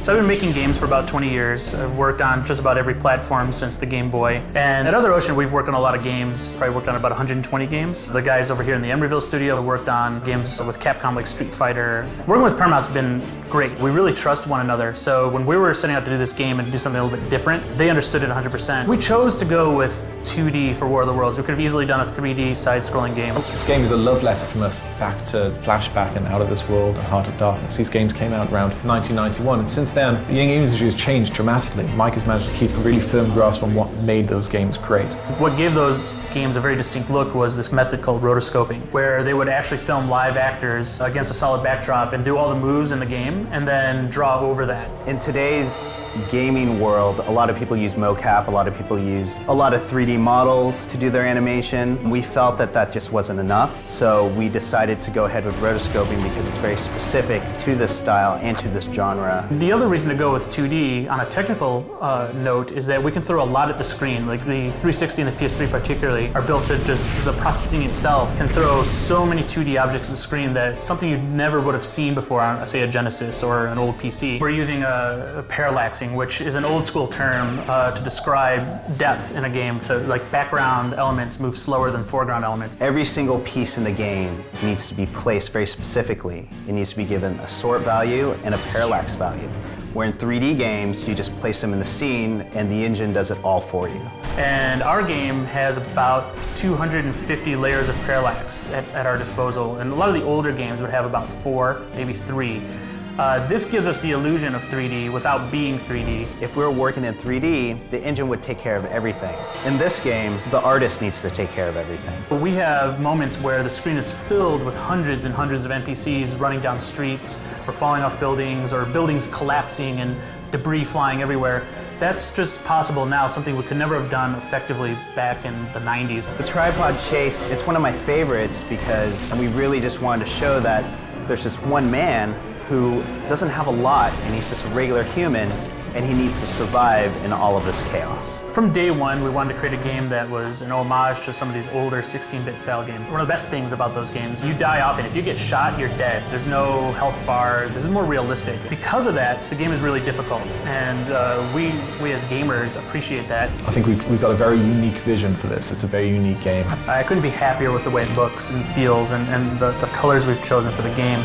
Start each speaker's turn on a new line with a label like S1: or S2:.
S1: So I've been making games for about 20 years. I've worked on just about every platform since the Game Boy. And at Other Ocean, we've worked on a lot of games. Probably worked on about 120 games. The guys over here in the Emeryville studio have worked on games with Capcom like Street Fighter. Working with Paramount's been great. We really trust one another. So when we were setting out to do this game and do something a little bit different, they understood it 100%. We chose to go with 2D for War of the Worlds. We could have easily done a 3D side-scrolling game.
S2: This game is a love letter from us back to Flashback and Out of This World and Heart of Darkness. These games came out around 1991, and since then, the gaming industry has changed dramatically. Mike has managed to keep a really firm grasp on what made those games great.
S1: What gave those games a very distinct look was this method called rotoscoping, where they would actually film live actors against a solid backdrop and do all the moves in the game and then draw over that.
S3: In today's gaming world, a lot of people use mocap, a lot of people use a lot of 3D models to do their animation. We felt that that just wasn't enough, so we decided to go ahead with rotoscoping because it's very specific to this style and to this genre.
S1: The other reason to go with 2D on a technical note is that we can throw a lot at the screen. Like the 360 and the PS3 particularly are built to just, the processing itself can throw so many 2D objects at the screen that something you never would have seen before on, say, a Genesis or an old PC. We're using a parallax, which is an old school term to describe depth in a game, to like background elements move slower than foreground elements.
S3: Every single piece in the game needs to be placed very specifically. It needs to be given a sort value and a parallax value. Where in 3D games, you just place them in the scene and the engine does it all for you.
S1: And our game has about 250 layers of parallax at our disposal. And a lot of the older games would have about 4, maybe 3. This gives us the illusion of 3D without being 3D.
S3: If we were working in 3D, the engine would take care of everything. In this game, the artist needs to take care of everything.
S1: We have moments where the screen is filled with hundreds and hundreds of NPCs running down streets, or falling off buildings, or buildings collapsing and debris flying everywhere. That's just possible now, something we could never have done effectively back in the 90s.
S3: The tripod chase, it's one of my favorites because we really just wanted to show that there's just one man who doesn't have a lot, and he's just a regular human, and he needs to survive in all of this chaos.
S1: From day one, we wanted to create a game that was an homage to some of these older 16-bit style games. One of the best things about those games, you die often. If you get shot, you're dead. There's no health bar. This is more realistic. Because of that, the game is really difficult, and we as gamers appreciate that.
S2: I think we've got a very unique vision for this. It's a very unique game.
S1: I couldn't be happier with the way it looks and feels and the colors we've chosen for the game.